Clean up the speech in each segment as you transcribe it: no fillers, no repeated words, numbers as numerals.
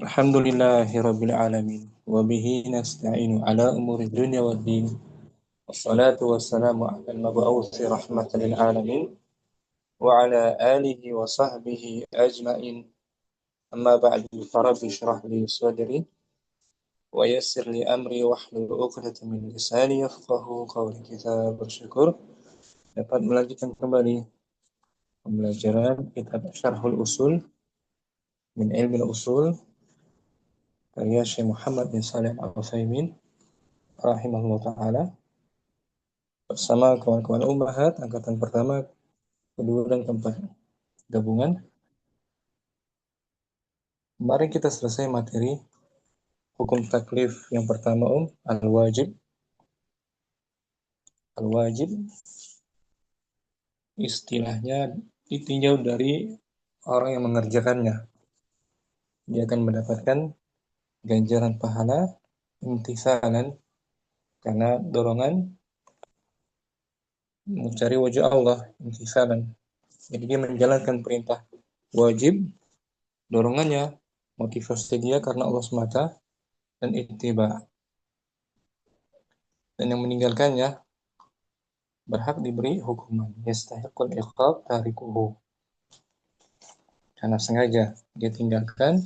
Alhamdulillahirabbil alamin wa bihi nasta'inu ala umuri dunya waddin. Wassalatu wassalamu ala al-mab'uutsi rahmatan lil alamin wa ala alihi wa sahbihi ajma'in. Amma ba'du, farabbi shrah li sadri wa yassir li amri wahlul 'uqdatam min lisani yafqahu qawli. Kita bersyukur dapat melanjutkan kembali pembelajaran kitab Syarhul Usul min Ilmi Usul karya Syekh Muhammad bin Shalih Al-Utsaimin rahimahullah ta'ala bersama kawan-kawan Ummahat angkatan pertama, kedua, dan keempat gabungan. Kemarin kita selesai materi hukum taklif yang pertama, al-wajib. Al-wajib istilahnya ditinjau dari orang yang mengerjakannya. Dia akan mendapatkan ganjaran pahala imtithalan karena dorongan mencari wajah Allah, imtithalan. Jadi dia menjalankan perintah wajib, dorongannya, motivasi dia karena Allah semata, dan ittiba. Dan yang meninggalkannya berhak diberi hukuman, yastahiqul iqab tarikuhu, karena sengaja dia tinggalkan,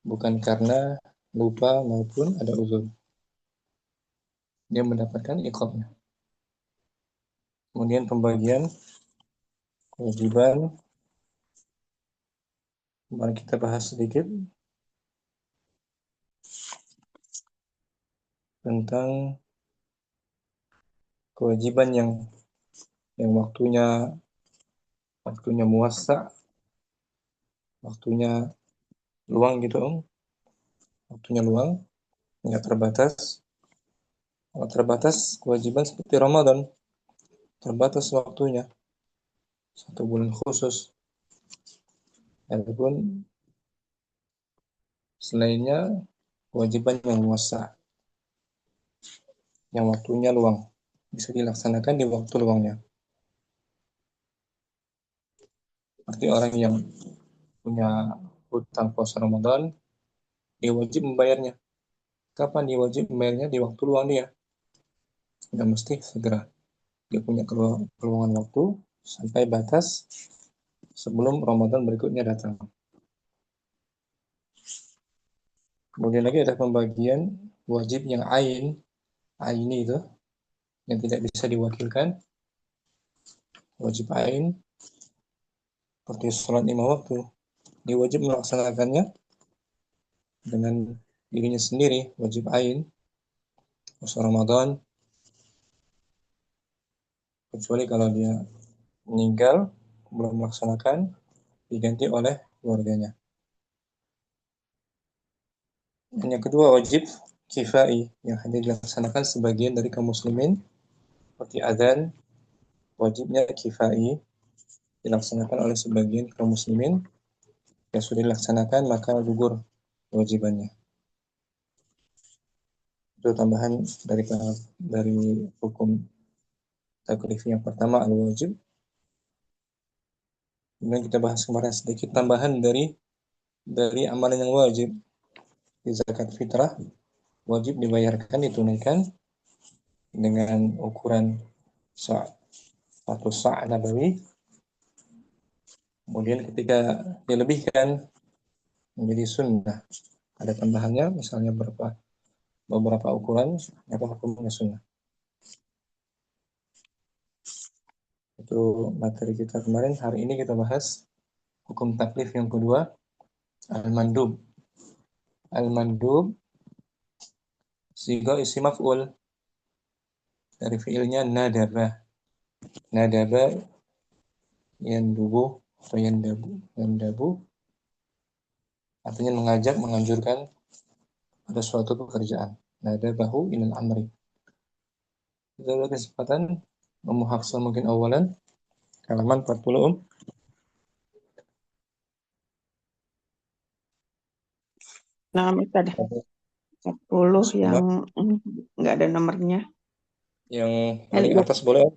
bukan karena lupa maupun ada uzur, dia mendapatkan iqabnya. Kemudian pembagian kewajiban, mari kita bahas sedikit tentang kewajiban yang waktunya muasa, waktunya luang gitu, waktunya luang, nggak terbatas. Kalau terbatas kewajiban seperti Ramadan, terbatas waktunya, 1 bulan khusus. Adapun selainnya kewajiban yang muasa, yang waktunya luang, bisa dilaksanakan di waktu luangnya. Seperti orang yang punya hutang puasa Ramadan, dia wajib membayarnya. Kapan dia wajib membayarnya? Di waktu luang dia. Tidak mesti segera. Dia punya keluangan waktu sampai batas sebelum Ramadan berikutnya datang. Kemudian lagi ada pembagian wajib yang aini itu, yang tidak bisa diwakilkan. Wajib ain seperti sholat 5 waktu, dia wajib melaksanakannya dengan dirinya sendiri, wajib ain puasa Ramadan, kecuali kalau dia meninggal belum melaksanakan, diganti oleh keluarganya. Dan yang kedua wajib kifai, yang hanya dilaksanakan sebagian dari kaum muslimin, seperti adzan, wajibnya kifai, dilaksanakan oleh sebagian kaum muslimin. Yang sudah dilaksanakan maka gugur kewajibannya. Itu tambahan dari hukum taklif yang pertama, al-wajib. Kemudian kita bahas kemarin sedikit tambahan dari amalan yang wajib. Di zakat fitrah wajib dibayarkan, ditunaikan dengan ukuran 1 sa' nabawi. Kemudian ketika dilebihkan menjadi sunnah, ada tambahannya, misalnya beberapa ukuran, maka hukumnya sunnah. Itu materi kita kemarin. Hari ini kita bahas hukum taklif yang kedua, al-mandub. Al-mandub siga isi maf'ul dari fiilnya nadaba. Nadaba yandubu atau yandabu artinya mengajak, menganjurkan pada suatu pekerjaan. Nadabahu ilal amri. Kita ada kesempatan memuhafal mungkin awalan halaman 40. Nah, ada 10 yang nggak ada nomornya. Yang paling atas boleh.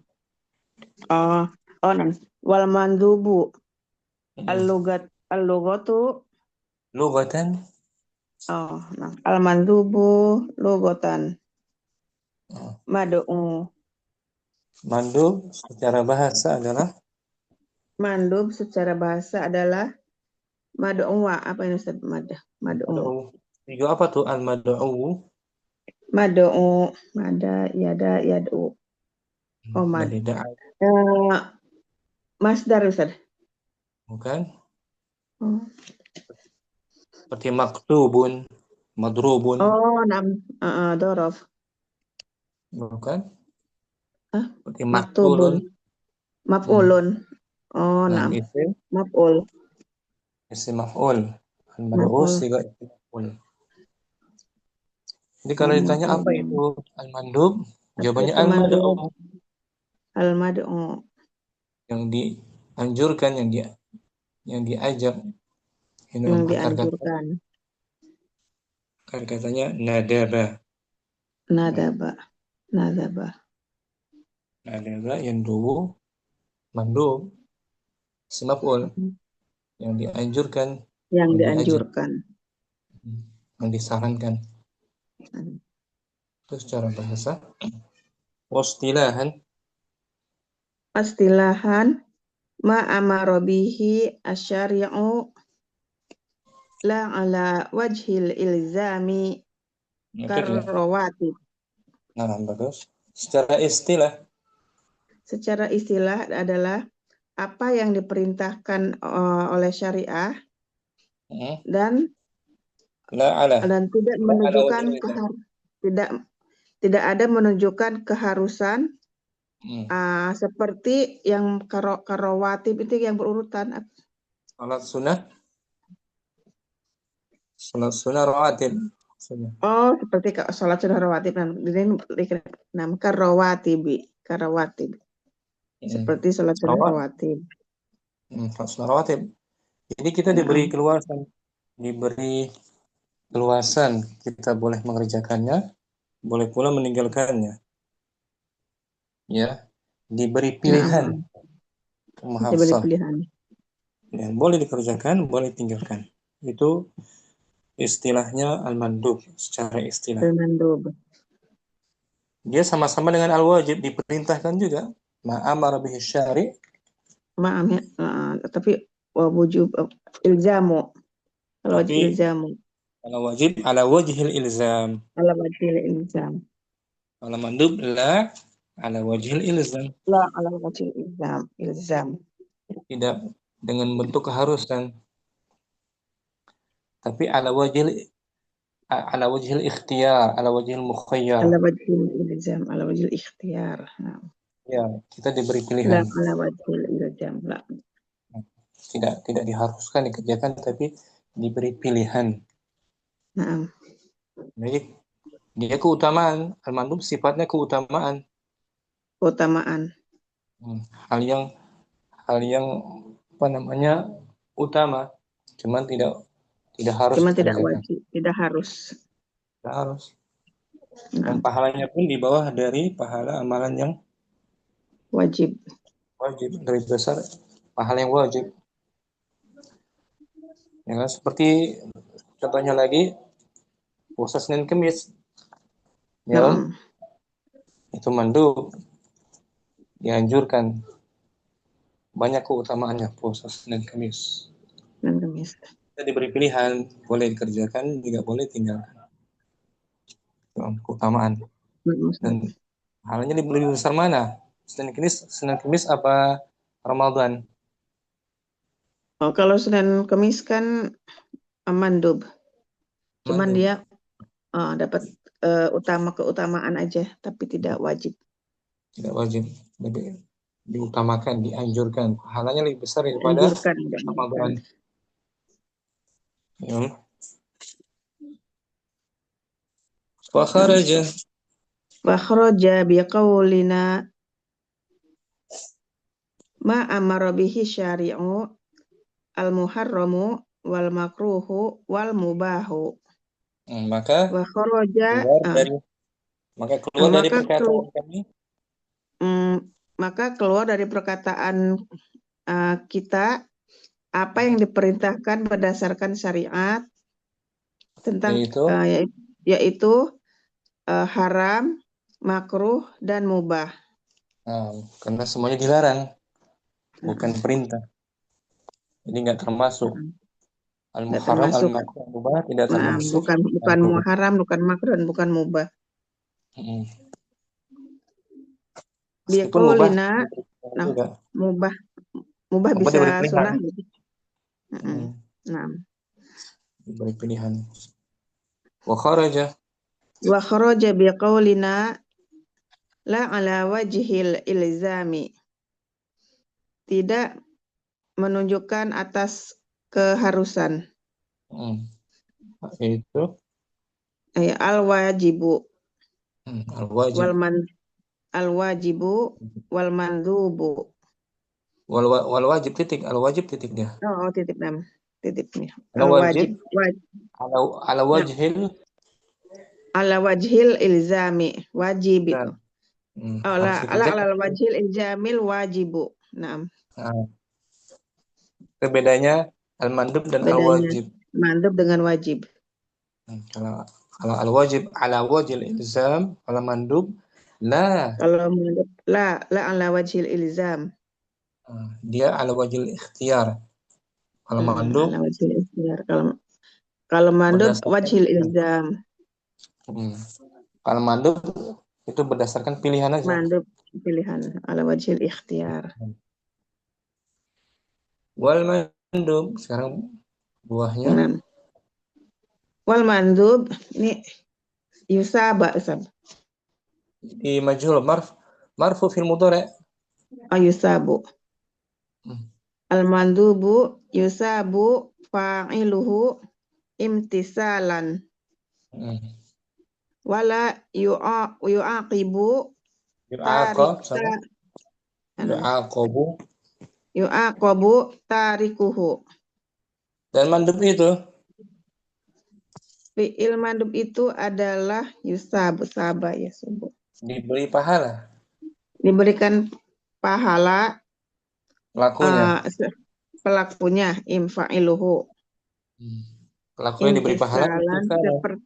Non. Wal mandubu al-lugatu Lugatan Oh, nah. Al-mandubu lugotan. Oh. Mad'u. Mandub secara bahasa adalah Mandub secara bahasa adalah mad'u. Apa ini Ustaz? Mad'u. mad'u. Juga apa tuh al-mad'u? Mad'u. Mada, yada, yad'u. Oh, mad. Dari da'a, Eh, Masdar Ustaz. bukan? Oh, Seperti maktubun, madrubun, oh nam. Dorof. bukan? Ah, Seperti maktubun. maktulun. Hmm. Maf'ulun. Oh, Nah, nam. isim Maf'ul. isim maf'ul. Al-mad'u Maf'ul. siga isim maf'ul. Jadi kalau Oh, ditanya apa itu maf'ul. al-mandub, Apa jawabannya itu al-mad'u, mandub? Al-mad'u. yang dianjurkan, yang diajak. Ini Yang dalam dianjurkan. akar katanya nadaba. Nadaba. Nadaba. Nadaba yang dulu mandub, isim maf'ul, yang dianjurkan, Yang yang diajak, dianjurkan. yang disarankan. Itu secara bahasa. Wastilahan, Istilahan ma amara bihi asyari'u la ala wajhil ilzami itu dia. karrawatib. Nah, bagus. Secara istilah, Secara istilah adalah apa yang diperintahkan oleh syariah hmm, dan la ala, tidak la ala menunjukkan wajhil ilzam. tidak tidak ada menunjukkan keharusan Hmm. seperti yang karawatib itu yang berurutan. Salat sunnah rawatib. Maksudnya. Oh, seperti sholat sunnah rawatib. Nah, karawatib. Hmm. Seperti sholat sunnah Rawat, rawatib. salat sunnah rawatib. Jadi kita Nah, diberi keluasan, kita boleh mengerjakannya, boleh pula meninggalkannya. Ya, diberi pilihan, nah, diberi muhafsah. pilihan. Ya, boleh dikerjakan, boleh tinggalkan. Itu istilahnya al-mandub secara istilah. Al-mandub. Dia sama-sama dengan al-wajib, diperintahkan juga. Ma'amara bihi syari', Maaf ya, tapi wujub ilzamu. Kalau wajib tapi ilzamu. kalau wajib ala wajhil ilzam. Ala wajib ilzam. Kalau mandub la ala wajhil ilzam. La ala wajib ilzam. Ilzam. Tidak dengan bentuk keharusan, tapi ala wajhil ikhtiyar, ala wajhil mukhayyar. Ala wajib ilzam. Ala wajib ikhtiar. Nah. Ya, kita diberi La pilihan. ala wajib ilzam. La. Tidak diharuskan dikerjakan, tapi diberi pilihan. Nah, Jadi dia keutamaan, al-mandub sifatnya keutamaan. keutamaan. Hmm, hal yang hal yang apa namanya utama, cuman tidak harus Cuma tidak dikerjakan. wajib, tidak harus. Tidak harus. Dan Nah, pahalanya pun di bawah dari pahala amalan yang wajib. wajib, lebih besar pahala yang wajib. Ya kan? Seperti contohnya lagi puasa Senin Kemis, ya kan? Nah, Itu mandub, dianjurkan, banyak keutamaannya puasa Senin Kemis. dan kemis. Kita diberi pilihan, boleh dikerjakan, juga boleh tinggalkan. Itu keutamaan. Dan halnya lebih besar mana? Senin Kemis apa Ramadan? Oh, kalau Senin Kemis kan mandub. Cuman Mandub. dia dapat keutamaan aja, tapi tidak wajib. Tidak wajib, lebih diutamakan, dianjurkan. Pahalanya lebih besar daripada Anjurkan, Ramadan. Ya. Wa kharaja, Wa kharaja biqaulina ma amara bihi syari'u al-muharramu wal makruhu wal mubahu. maka Wa kharaja keluar dari maka perkataan kami. maka keluar dari perkataan kita apa yang diperintahkan berdasarkan syariat tentang Yaitu yaitu haram, makruh, dan mubah. karena semuanya dilarang, bukan Mm-mm. perintah. Jadi nggak termasuk Mm-mm. Nggak al-muharram, termasuk. al-makruh, mubah tidak Nah, termasuk. bukan bukan haram, bukan makruh, dan bukan mubah. Mm. Meskipun mubah Biqaulina, diberi nah, juga. mubah mubah Mubah bisa diberi pilihan. sunnah gitu. Mm-mm. Mm. Nah, Diberi pilihan. Wa kharaja. wa kharaja biqaulina la ala wajhil ilzami. Tidak menunjukkan atas keharusan. Mm. Itu Al wajibu al-wajib. wal man al wajibu wal mandubu. Wal wajib titik, al-wajib titik dia. Oh, titip nam. Titip nih. Al Al wajib wajib. ala Nah, wajhil ala wajhil ilzami. Wajib itu. dan Oh, harus ala dikerjakan. ala wajhil ilzamil wajibu. Nah, Nah, itu bedanya al-mandub dan bedanya al-wajib. mandub dengan wajib. Kalau kalau al-wajib ala wajil ilzam, kalau mandub la, Kalau mandub la ala wajhil ilzam. dia ala wajil ikhtiar. Kalau mandub Ala wajhil ilzam. Kalau mandub berdasarkan wajhil pilihan. ilzam. Hmm. Kalau mandub itu berdasarkan pilihan aja. Mandub pilihan ala wajhil ikhtiar. Wal mandub sekarang buahnya Nah, wal mandub ini yusaba usab. di majhul marfu fil mudhari. Yusabu. Hmm. Al mandubu yusabu fa'iluhu imtisalan. Hmm. Wala yu'aqibu Yu'aqab tarika sama yu'aqabu. yu'aqabu tarikuhu. Dan mandub itu Fi'il mandub itu adalah yusabu saba ya subuh. diberi pahala Diberikan pahala pelakunya. pelakunya imfa'iluhu. Pelakunya diberi pahala Imtisalan seperti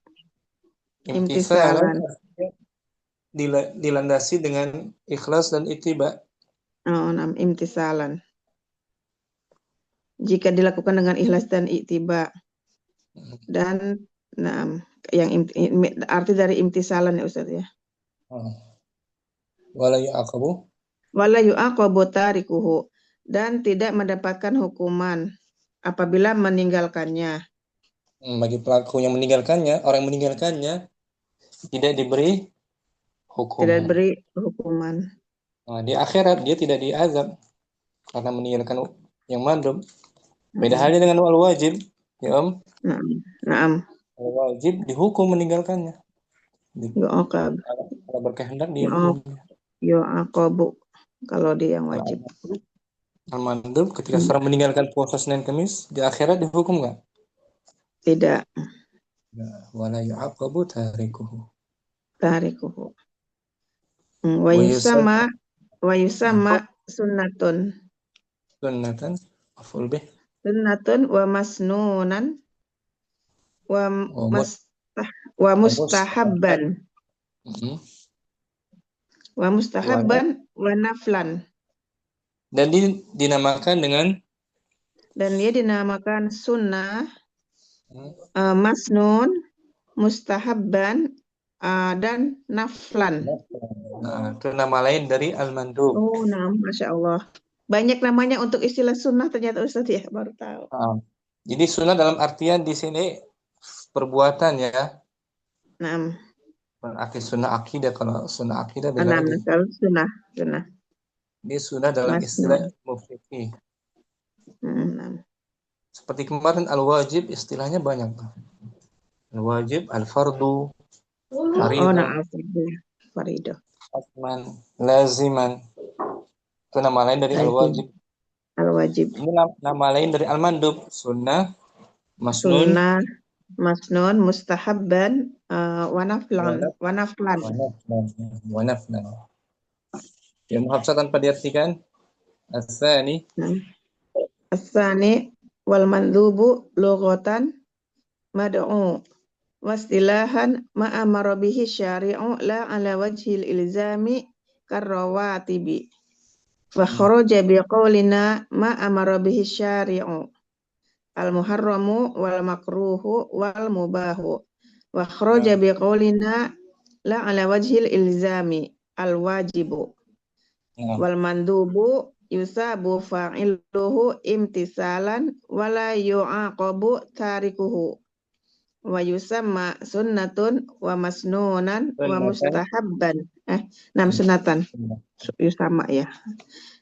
imtisalan imtisalan. dilandasi dengan ikhlas dan ittiba. Imtisalan. Jika dilakukan dengan ikhlas dan ittiba. Dan yang arti dari imtisalan ya Ustaz ya. Wala yu'aqabu. Wala yu'aqabu tarikuhu, dan tidak mendapatkan hukuman apabila meninggalkannya. Bagi pelaku yang meninggalkannya, orang yang meninggalkannya tidak diberi hukum. Tidak diberi hukuman. Di akhirat dia tidak diazab karena meninggalkan yang mandub. Beda halnya dengan wal wajib, ya Om. Naam. Wal wajib dihukum meninggalkannya. Yu'aqab. Kalau berkehendak dia hukum. Yu'aqabu kalau dia yang wajib. Al mandub ketika seorang meninggalkan puasa Senin Kamis, di akhirat dihukum nggak? Tidak. Wala yu'aqabu tarikuhu. Wa yusama sunnatun. Sunnatan maf'ul bih. Sunnatun wa masnunan wa mustahabban. Wa mustahabban wa naflan. Dan dinamakan dengan dia dinamakan sunnah, masnun, mustahabban, dan naflan. Itu nama lain dari al-mandub. Oh, Masya Allah. Banyak namanya untuk istilah sunnah ternyata Ustaz ya, baru tahu. Jadi sunnah dalam artian di sini perbuatan ya. Berarti sunnah akidah, kalau sunnah akidah beda lagi. Sunnah. Ini sunnah dalam istilah mufiqih. Seperti kemarin al-wajib istilahnya banyak. Al-wajib, al-fardu, faridah. Asman, laziman. Itu nama lain dari al-wajib. Ini nama lain dari al-mandub. Sunnah, masnun, mustahabban, wa naflan. Ya, muhafsah tanpa diartikan. As-sani wal mandhubu lughatan mad'u. Wastilahan ma amara bihi syari'u la ala wajhil ilzami karrawatibi. Wa kharaja biqaulina ma amara bihi syari'u al-muharramu wal makruhu wal mubahu. Wa kharaja biqaulina la ala wajhil ilzami al-wajibu wal mandubu yusabu fa'iluhu imtisalan wala yu'aqabu tarikuhu wa yusamma sunnatun wa masnunan wa mustahabban. Sunatan. Yusama ya.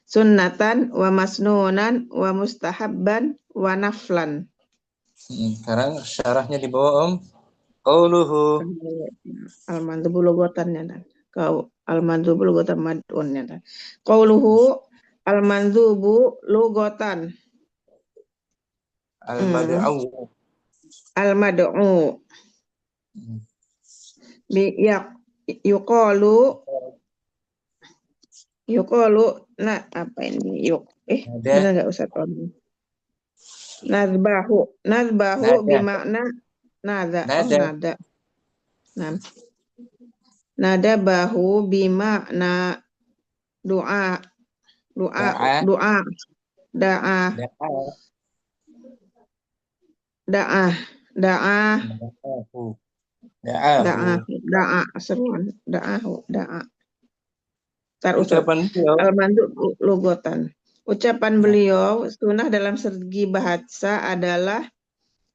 Sunnatan wa masnunan wa mustahabban wa naflan. Sekarang syarahnya di bawah Om. Qauluhu Al-mandubu logotannya dan kau al-mandubu logotan madunnya dan qauluhu al-mandubu logotan al-mad'u al-mad'u bi yuqalu nah apa ini benar nggak usah tahu. Nazbahu bimakna nada. Nada. Nada bahu bimakna doa. Seruan da'a. Ucapan beliau al-mandub logotan. Ucapan beliau sunnah dalam segi bahasa adalah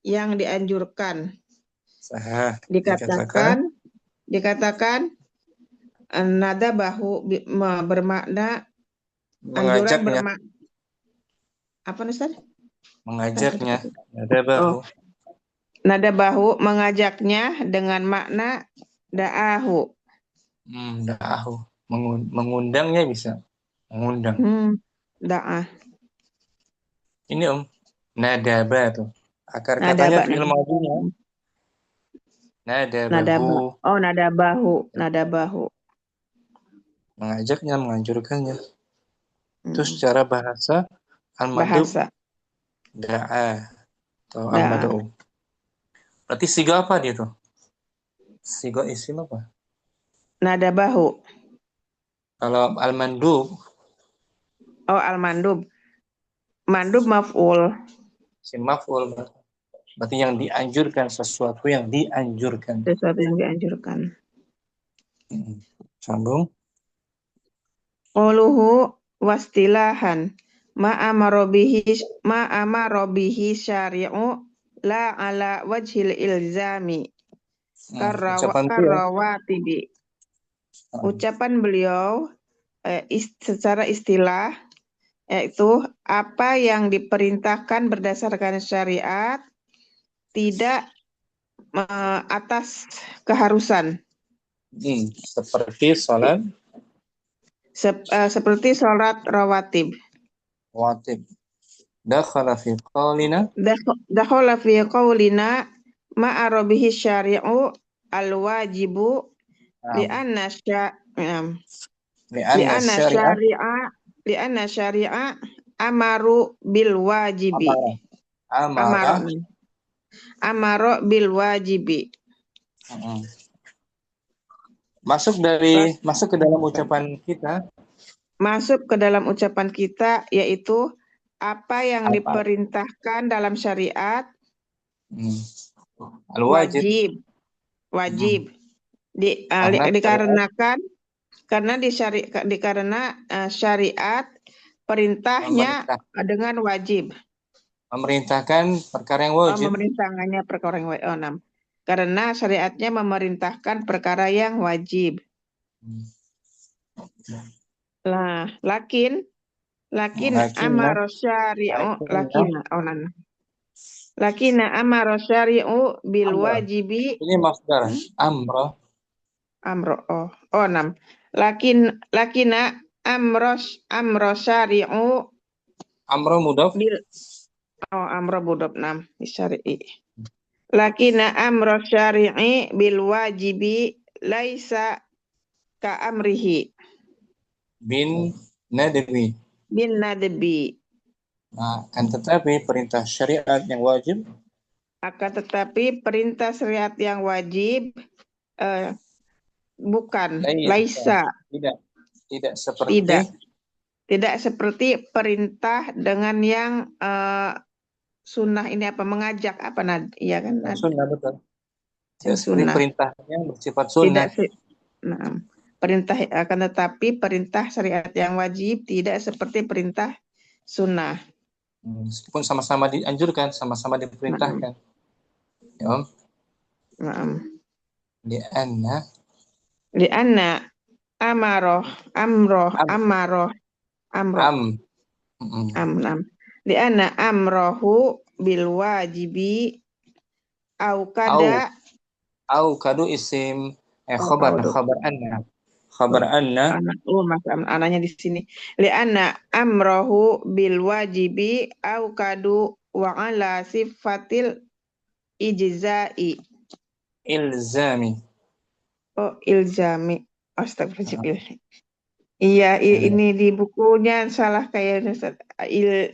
yang dianjurkan. Dikatakan nada bahu bermakna anjuran bermakna apa Ustaz? Mengajaknya. Nada bahu. Nada bahu mengajaknya dengan makna da'ahu. Da'ahu. Mengundangnya bisa. Mengundang. Da'ah. Ini Om. Nadaba tuh. Akar katanya fi'il madhinya. Nadabahu. Nadabahu. Mengajaknya, menganjurkannya. Itu secara bahasa al-madub da'a atau al-mad'u. Berarti siga apa dia tuh? Siga isim apa? Nadabahu. Kalau al-mandub. Al-mandub. Mandub maf'ul. Si maf'ul. Berarti yang dianjurkan, sesuatu yang dianjurkan. Sambung. Qauluhu wastilahan ma amara bihi syari'u la ala wajhil ilzami karrawatibi. Ucapan beliau secara istilah yaitu apa yang diperintahkan berdasarkan syariat tidak atas keharusan. Seperti sholat. Seperti sholat rawatib. Dakhala fi qawlina ma'ara bihi syari'u al-wajibu li'anna syari'a amaru bil wajibi. Amaro bil wajibi. Masuk ke dalam ucapan kita. Masuk ke dalam ucapan kita yaitu apa yang diperintahkan dalam syariat wajib. Dikarenakan syariat perintahnya dengan wajib. Memerintahkan perkara yang wajib. Karena syariatnya memerintahkan perkara yang wajib. Lakin amara syari'u bil wajibi. Ini masdar. Amro. Lakina amro syari'u. Amro mudhaf. Amro mudhaf syari'i. Lakina amro syari'i bil wajibi laisa ka amrihi bin nadbi. Nah, kan tetapi perintah syariat yang wajib Akan tetapi perintah syariat yang wajib bukan, laisa, Tidak. Tidak tidak. seperti Tidak seperti perintah dengan yang sunnah ini apa mengajak apa iya kan sunnah, betul. Tidak yang seperti sunnah. perintah yang bersifat Tidak sunnah. nah, perintah akan tetapi perintah syariat yang wajib tidak seperti perintah sunnah. Meskipun sama-sama dianjurkan, sama-sama diperintahkan. Ya, Om. Lianna Amaroh am am Lianna amrohu bil wajibi au kada au kadu isim khabar audu. khabar anna Anaknya di sini. Lianna amrohu bil wajibi au kadu wa ala sifatil ijza'i. ilzami. Oh, ilzami. Astagfirullahaladzim. Iya, ini di bukunya salah kayak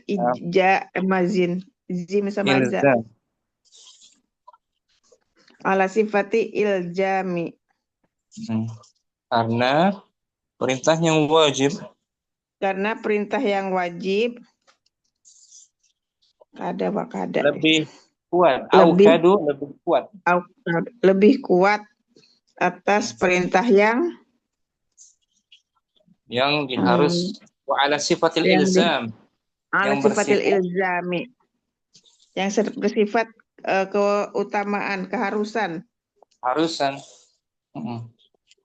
ija mazin. Zim sama za. Ilzam. Ala sifati iljami. Karena perintah yang wajib. Karena perintah yang wajib Lebih kuat. Lebih kuat atas perintah yang diharus wa ala sifatil ilzam. Ala sifatil ilzami. Yang bersifat keutamaan, keharusan.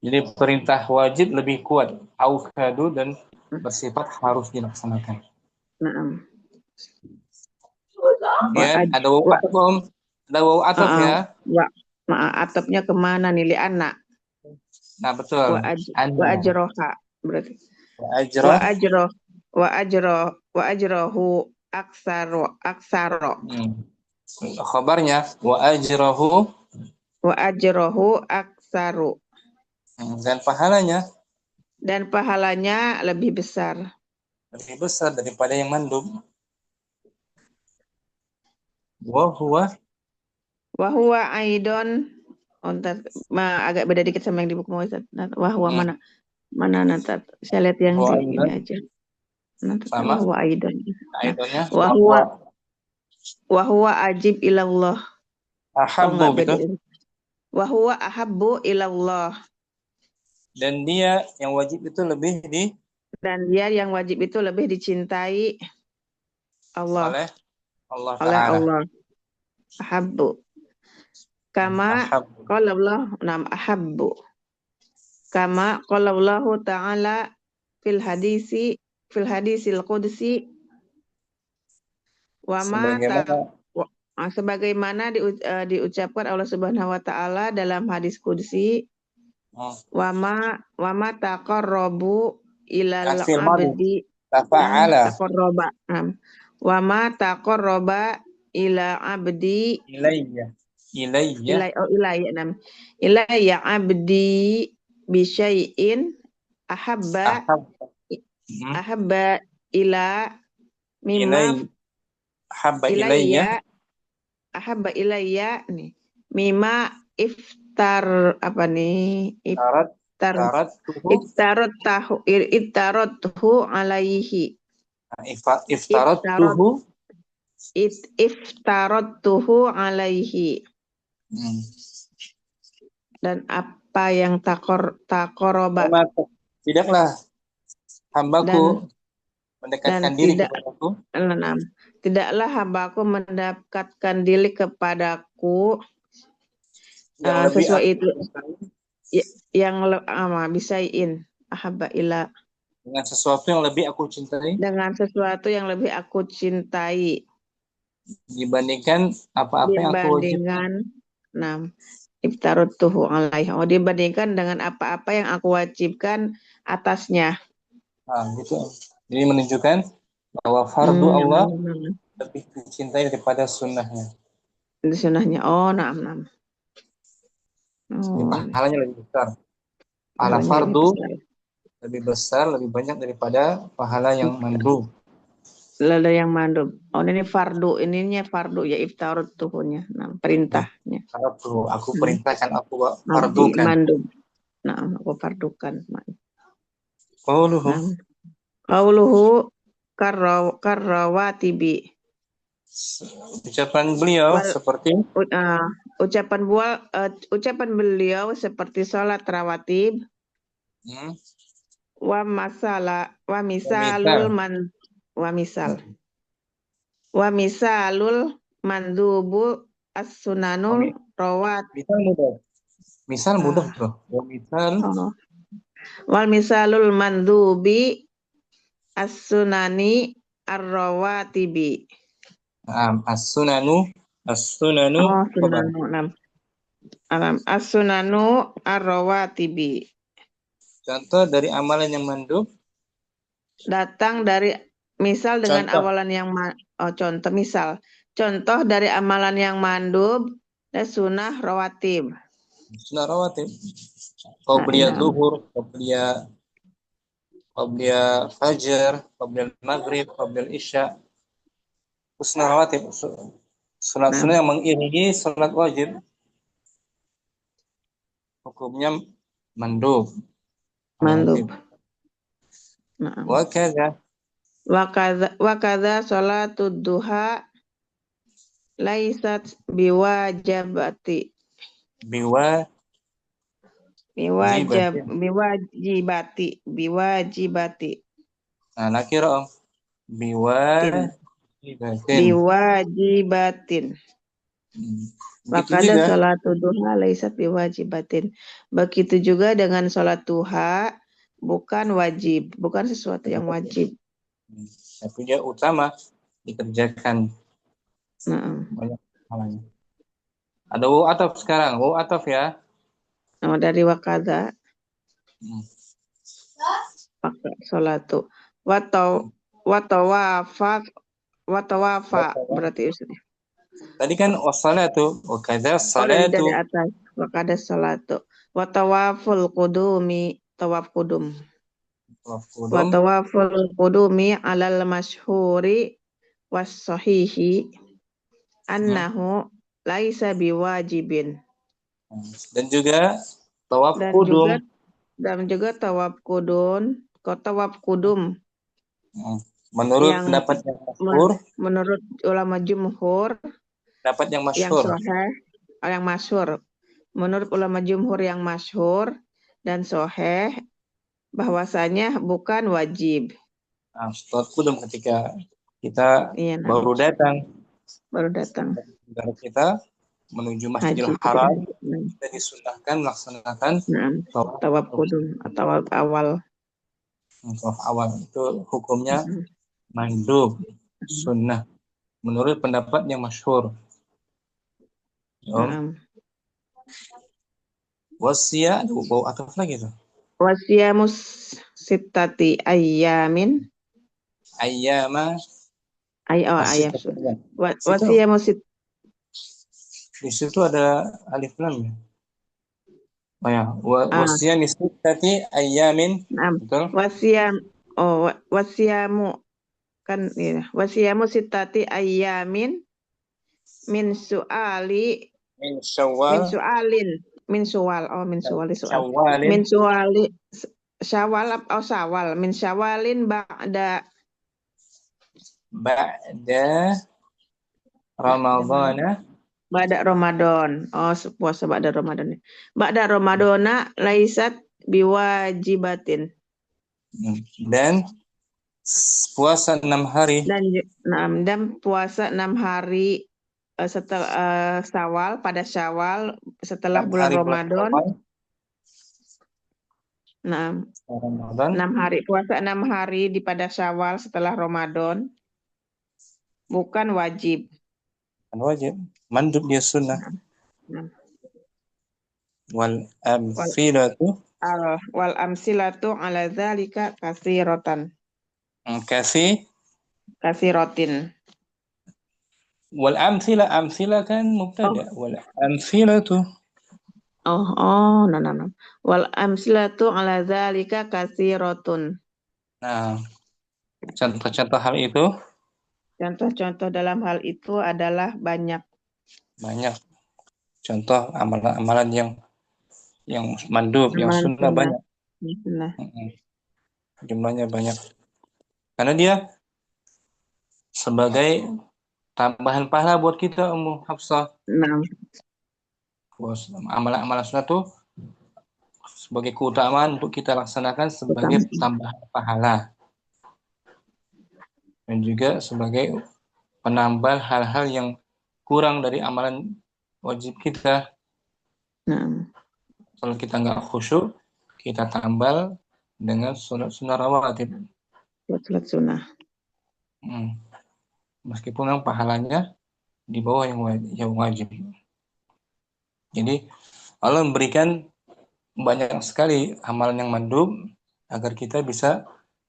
Jadi perintah wajib lebih kuat, aukadu, dan bersifat harus dilaksanakan. Ya, ada waw ataf, Om. Ada waw ataf ya. Atafnya kemana nih, li anak? Nah, betul. Wa ajroha berarti. Wa ajrohu aksaro. Khabarnya wa ajrohu aksaru. Dan pahalanya lebih besar. Lebih besar daripada yang mandub. Wa huwa aidon agak beda dikit sama yang di buku Muhammad. Wa huwa mana nanti saya lihat yang di ini aja. Nanti wa huwa aidon. Wa huwa ajib ilallah. Ahabbu gitu. Wa huwa ahabbu ilallah. Dan dia yang wajib itu lebih dicintai Allah. Oleh Allah Ta'ala. Allah. Ahabbu. Kama qala Allah, ahabbu. Kama qala Allah Ta'ala fil hadisil qudsi wa ma sebagaimana diucapkan Allah Subhanahu wa taala dalam hadis qudsi wa ma taqarrabu ilal abdi taqarraba wa ma taqarraba ila abdi ilayya abdi bi syai'in ahabba ila mimma ahabba ilayya nih mimma iftaratuhu alaihi iftaratuhu alaihi. Dan apa yang takoroba, tidaklah hambaku mendekatkan diri kepadaku. Tidaklah hambaku mendekatkan diri kepadaku sesuai itu yang bisain ahabba ila, dengan sesuatu yang lebih aku cintai dibandingkan apa-apa yang aku wajibkan. Iftaratuhu alaihi. Dibandingkan dengan apa-apa yang aku wajibkan atasnya. Gitu. Jadi menunjukkan bahwa fardu Allah lebih dicintai daripada sunnahnya. Naam. Pahalanya lebih besar. Pahala fardu lebih besar, lebih banyak daripada pahala yang mandub. Lada yang mandub. Oh, ini fardu. Ininya fardu ya iftarut tuhunnya. Nah, perintahnya. Fardu. Aku Hmm. perintahkan, aku Mandi fardukan. mandub. Nah, aku fardukan. Qauluhu. Nah, qauluhu karrawatibi. Ucapan beliau Wal, seperti ucapan beliau seperti sholat rawatib hmm, wa misalul misal. man wa misal wa misalul mandubu as-sunanul rawat Misal mudah. Misal mudah ah, bro. Misal oh. Wal misalul mandubi as-sunani ar-rawatibi. as-sunanu Oh, coba. sunanu as-sunanu ar-rawatibi. Contoh dari amalan yang mandub. Datang dari misal dengan Contoh. awalan yang contoh misal contoh dari amalan yang mandub dan sunnah rawatib. Sunnah rawatib. Qabliyah Nah, zuhur, qabliyah fajar, qabliyah maghrib, qabliyah isya. Sunnah rawatib. Sunat-sunat nah, yang mengiringi salat wajib. Hukumnya mandub. mandub. Rawatib. Nah, Wakaza. wakadha sholatud duha laisat biwajibati Biwa jibatin. biwajibati Nah, nakira om. Biwa tin jibatin. biwajibatin. Begitu Wakada juga. sholatu duha laisat biwajibatin. Begitu juga dengan sholat duha bukan wajib, bukan sesuatu yang wajib. Tapi dia utama dikerjakan Nah, banyak halanya. Ada wu ataf sekarang, wu ataf ya. nama dari wakada Hmm. pakai sholatu. Watawafa watawafa berarti Ustaz. Tadi kan wassalatu, wakadha Oh, dari salatu. atas. Wakada sholatu. Watawaful kudumi tawaf kudum. Wafudum. Watawaful kudumi alal masyhuri was sahihi annahu laisa biwajibin. Dan juga tawaf Dan kudum. juga tawaf kudum Menurut yang pendapat yang masyhur, menurut ulama jumhur pendapat yang yang masyhur. sahih yang masyhur. Menurut ulama jumhur yang masyhur dan sahih bahwasanya bukan wajib. Tawaf kudum ketika kita Iya, baru datang baru datang negara kita menuju Masjidil haji ketika Haram, haji. kita disunahkan melaksanakan Nah, tawaf kudum atau tawaf awal. tawaf awal itu hukumnya mandub, sunnah menurut pendapat yang masyhur. Nah, Wasiyah ada bau ataf lagi tuh. wasiyamus sittati ayyamin Ayyama ayam situ, wasiyamus di situ ada alif lam ya. Oh ya, wasiyam sittati ayyamin. Betul? wasiyamu kan ya. Wasiyamu sittati ayyamin min suali Min syawal. min suwal min suwali soal Syawalin. min suwali syawal atau sawal min syawalin ba'da Ramadhana. Ba'da Ramadan. Oh, puasa ba'da Ramadan. Ba'da Ramadana laisat biwajibatin. Dan puasa 6 hari. Dan puasa 6 hari setelah Syawal, pada Syawal setelah 6 bulan hari Ramadan. Ramadan. 6 hari puasa 6 hari di pada Syawal setelah Ramadan bukan wajib. Bukan wajib, mandub dia sunnah. Wal amsilatu Wal amsilatu ala dzalika katsiratan. Katsiratin. Wal amsila kan mubtada. Wal amsilatu. No. Wal amsilatu ala dzalika katsiratun. Nah, contoh-contoh hal itu Contoh-contoh dalam hal itu adalah banyak. Banyak. Contoh amalan-amalan yang mandub, yang Amalan sunnah sunnah. banyak. Sunnah. Jumlahnya banyak. Karena dia sebagai tambahan pahala buat kita, Ummu Hafsah. Nah, Amalan-amalan sunnah tuh sebagai keutamaan untuk kita laksanakan sebagai utama. tambahan pahala. Dan juga sebagai penambal hal-hal yang kurang dari amalan wajib kita. Nah, Kalau kita nggak khusyuk, kita tambal dengan sunat-sunat rawatib. sholat sunnah. Meskipun yang pahalanya di bawah yang wajib. Jadi Allah memberikan banyak sekali amalan yang mandub agar kita bisa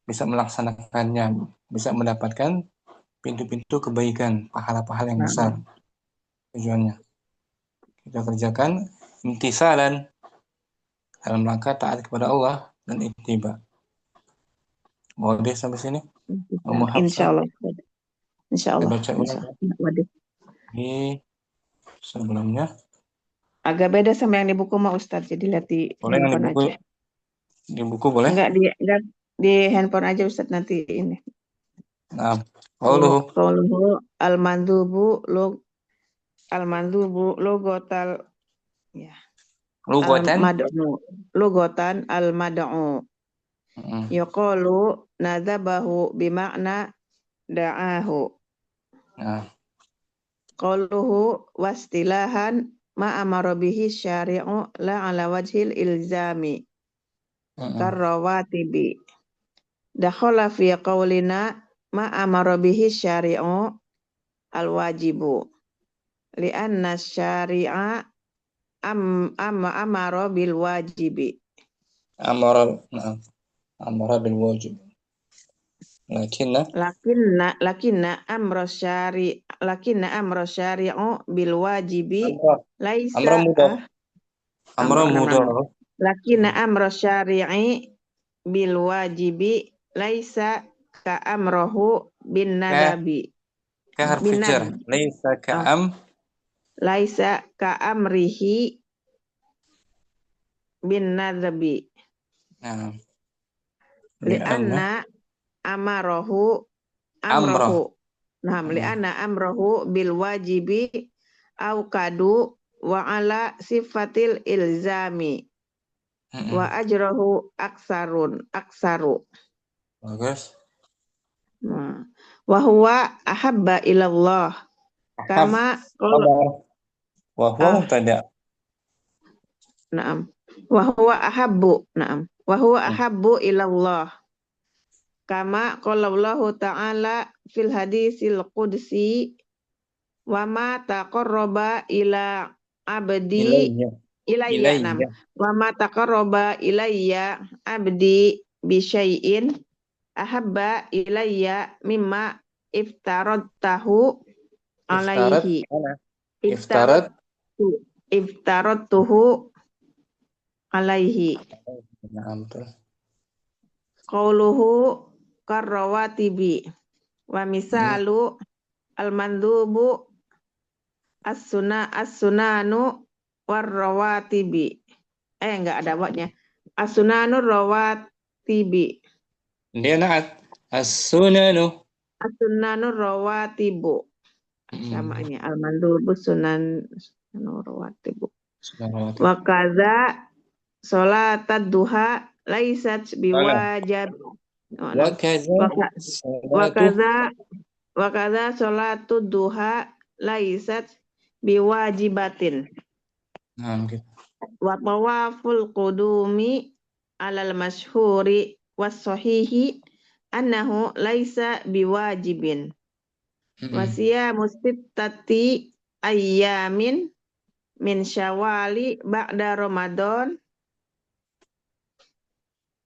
melaksanakannya, bisa mendapatkan pintu-pintu kebaikan, pahala-pahala yang Nah, besar. Tujuannya kita kerjakan imtisalan dalam rangka taat kepada Allah dan ittiba. Boleh sampai sini? Ummu insya Hafsah. Allah. Insya Allah. Baca ulang ini sebelumnya. Agak beda sama yang di buku mah Ustadz, jadi lihat di Boleh yang handphone aja. Di buku boleh? Enggak di handphone aja Ustadz nanti ini. Nah, qauluhu al-mandubu logotal ya. Lugotan al-mad'u. Yuqalu nadzabahu bimakna da'ahu. Qauluhu wastilahan ma amara bihi syari'u la ala wajhil ilzami. Karrawatibi. Dakhala fi qaulina ma amara bihi syari'u al-wajibu. Li'anna syari'a amara bil wajibi. Amara bil wajib. Lakinna amra syari'u bil wajibi laisa lakinna amra syari'i bil wajibi laisa ka amrohu bin nadabi. Ka harfi jar. Laisa ka amrihi bin nadabi. Li'anna amrohu li'anna amrohu bil wajibi au kadu wa ala sifatil ilzami. Wa ajrahu aksaru. Bagus. Wa huwa ahabba ilallah. Kama wa huwa mubtada. Naam. Wa huwa ahabbu. Naam. Wa huwa ahabbu ilallah. Kama qala Allah Ta'ala fil hadisil qudsi wa ma taqarraba ila abdi ilayya. Wa ma taqarraba ilayya abdi bi syai'in ahabba ilayya mimma iftaradtahu alaihi. Iftaradtuhu alaihi. Qauluhu karrawatibi wa misalu al-mandubu as-sunanu warrawatibi. Enggak ada waknya. As-sunanu rawatibi. Dia naat as-sunanu rawatibu. Samanya al-mandubu sunan rawatibu. Wa kaza salatad duha laisat biwajib. Wa kaza salatud duha laisat biwajibatin. Wa tawaful qudumi alal masyhuri was sahihi annahu laisa biwajibin. Wa siyamu sittati ayyamin min syawali ba'da Ramadan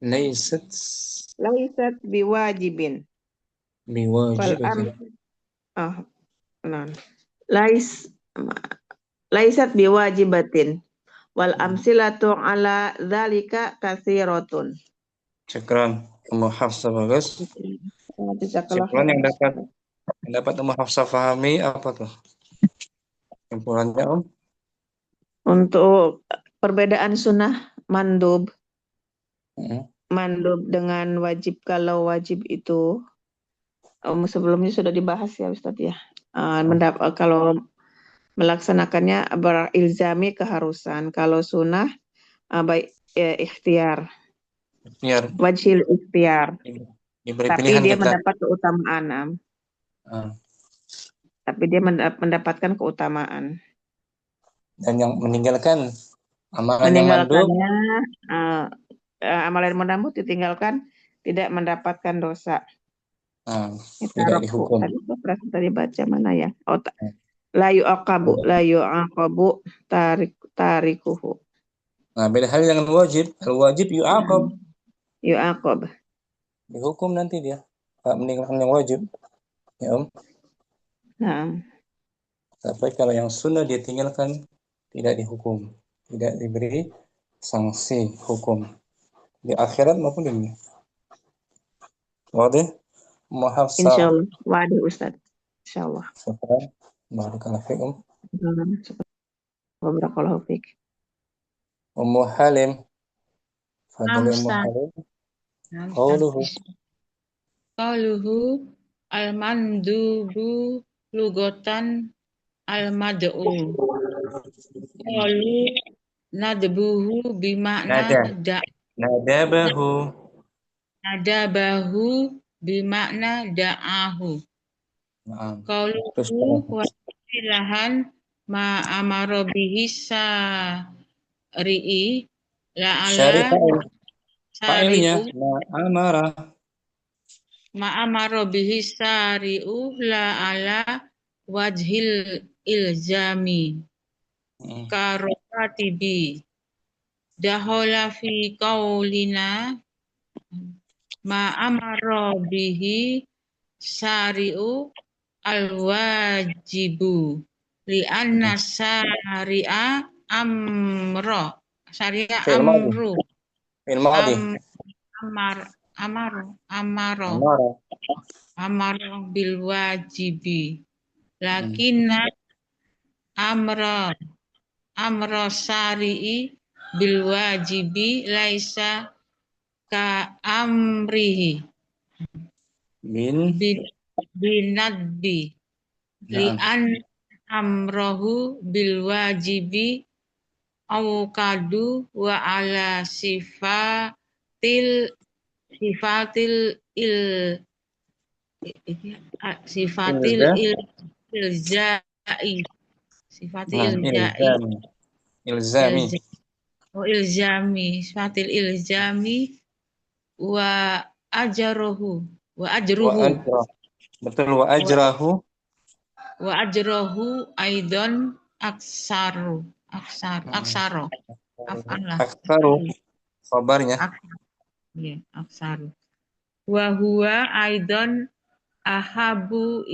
laisat biwajibin. Laisat biwajibatin. Wal amsilatu ala dzalika katsiratun. Syukran. Ummu Hafsah bagus. Kesimpulan yang dapat Yang dapat Om Hafsah fahami apa tuh? Kesimpulannya Om? Untuk perbedaan sunnah mandub, Hmm. mandub dengan wajib, kalau wajib itu sebelumnya sudah dibahas ya Ustadz ya. Kalau melaksanakannya berilzami keharusan, kalau sunnah baik ikhtiar, Biar wajib ikhtiar, diberi tapi pilihan dia kita. mendapat keutamaan. Ah. Tapi dia mendapatkan keutamaan. Dan yang meninggalkan amalan yang mandub, Meninggalkannya uh, amalan mandub ditinggalkan tidak mendapatkan dosa. nah, tidak Taroku. dihukum. Tadi baca mana ya? Oh, la yu'aqabu tarikuhu. Nah, beda hal dengan wajib. Al-wajib yu'aqab. Yu'aqab. Dihukum nanti dia. Meninggalkan yang wajib. Ya Om. Nah, Tapi kalau yang sunnah dia tinggalkan, tidak dihukum. Tidak diberi sanksi hukum. Di akhirat maupun di dunia. Wadah? Muhafsah. insyaallah. Waduh Ustaz. Insyaallah. Syukran. Barakallahu fikum. Barakallahu fiik. Ummu Halim. Fadali Ummu Ustaz. Halim. Nah, Qauluhu. Qauluhu al-mandubu lugotan al-mad'u. Qalu nadbuhu bimakna Nada. Nadabahu. nadabahu bimakna da'ahu. Nah, terus Qauluhu wa ilahan ma amara bihi sari'i la'ala syari fa'ilnya. sari'u Amara. ma'amaro bihi sari'u la ala wajhil ilzami karokatibi dahola fi qaulina ma'amaro bihi sari'u alwajibu li'anna sari'a amro sari'a Fi'il madhi. amru Fi'il madhi. amaro Amara. amaro bil wajibi lakinna amra sari'i bil wajibi laisa ka amrihi binadbi li an amrohu bil wajibi awkadu wa ala sifatil il sifatil ilzai sifatil Ilzami. ilzami sifatil ilzami wa ajruhu Betul, wa ajrahu. wa ajruhu aidon aksaro af'alah Aksaru. Khabarnya. aksaru wa huwa aidon ahabu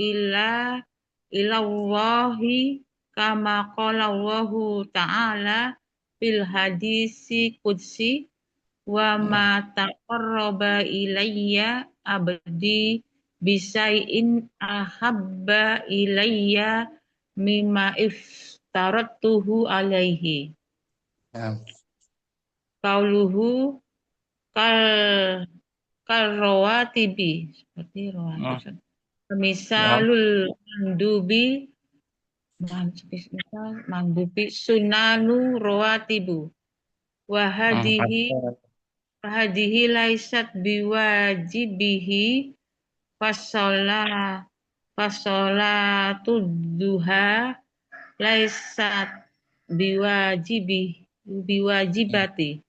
ilallahi kama qala Allahu ta'ala fil hadisi qudsi wa ma taqarraba ilayya abdi bisai'in ahabba ilayya mimma iftaratuhu alaihi. Qauluhu kal rawatibi seperti rawatib. Misalul mandubi sunanu rawatibu wahadihi laisat biwajibihi fasolatu duha laisat biwajibati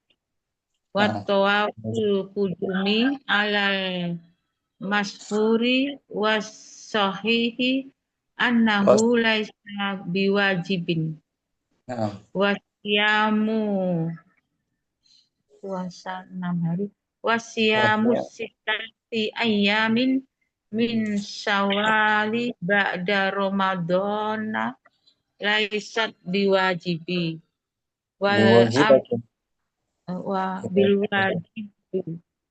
Wattawaful kudumi alal mashhuri was-sahihi annahu laisa biwajibin. Wasiyamu puasa 6 hari. Wasiyamu sitati ayamin min syawali ba'da ramadhana laisat biwajibi. Wal wa bil wajib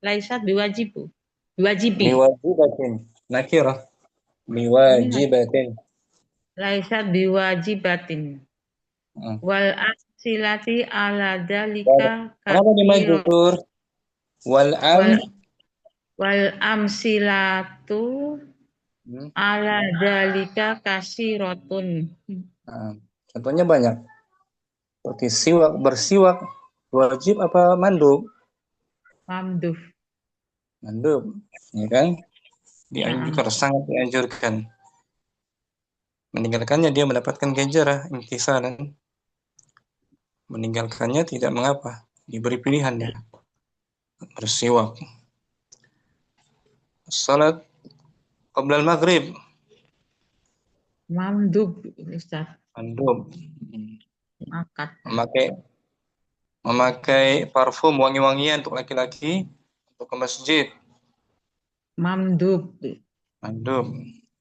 laisat biwajibu biwajibi Biwajibatin nakirah biwajibatin. Laisa biwajibatin. Wal amsilati ala dalika Kenapa katsira. dimajur? Wal amsilatu ala dalika kasirotun. Nah, contohnya banyak. Seperti siwak, bersiwak wajib apa mandub? Mamduh. Mandub, ya kan? Dianjurkan, sangat dianjurkan. Meninggalkannya dia mendapatkan ganjaran imtisalan. Meninggalkannya tidak mengapa, diberi pilihannya. Bersiwak. Salat qabla al-maghrib. Mamduh, Ustaz. Mandub. Akad. Memakai parfum wangi-wangian untuk laki-laki untuk ke masjid. Mamduh. Mandub.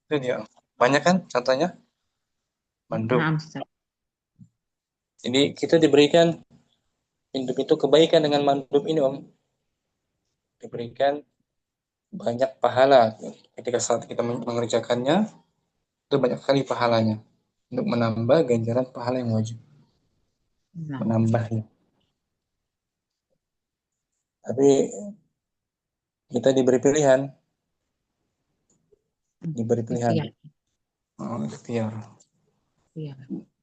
Itu dia. Banyak kan contohnya? Mandub. Nah, Ustaz. Jadi kita diberikan hidup itu kebaikan dengan mandub ini, Om. Diberikan banyak pahala ketika saat kita mengerjakannya, itu banyak sekali pahalanya untuk menambah ganjaran pahala yang wajib. Nah. Menambahnya. Tapi kita diberi pilihan. Ikhtiar. Iya.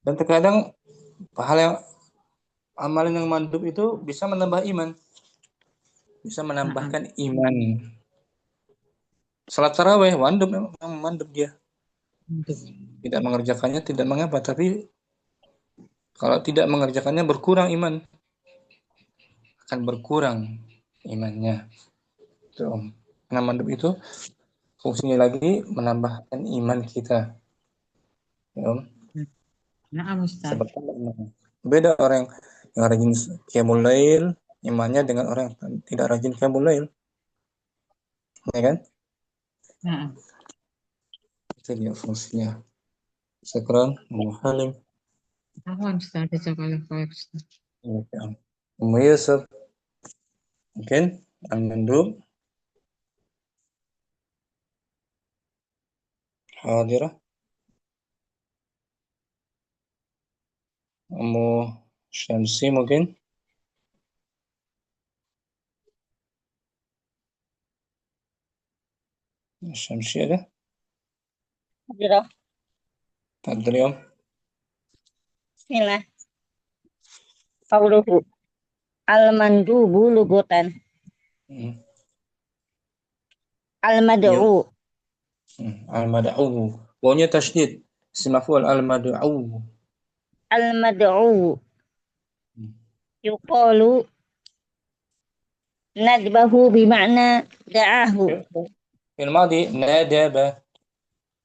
Dan terkadang pahala amalan yang mandub itu bisa menambah iman. Bisa menambahkan iman. Salat tarawih mandub, memang mandub dia. Tidak mengerjakannya tidak mengapa, tapi kalau tidak mengerjakannya berkurang iman. Akan berkurang imannya. Itu, Om. Karena mandub itu fungsinya lagi menambahkan iman kita. Ya, Om. Nah, Ustaz. Beda orang yang rajin qiyamul lail imannya dengan orang yang tidak rajin qiyamul lail. Ya kan? Nah. Itu dia fungsinya. Syukran, Halim. Ahwan, Ustaz. Jazakallah khair, Ustaz. Ummu Yusuf. Mungkin An-Mandub. Hadirah. Ummu Syamsi mungkin. Syamsi ada? Hadirah. Tadri, Om. Bismillah. Qauluhu al-mandubu lugotan. Al-mad'u. Al-mad'u. Wawnya tasydid. Ism maf'ul al-mad'u. Al-mad'u. Yuqalu nadbahu bima'na da'ahu. Fil madhi nadaba.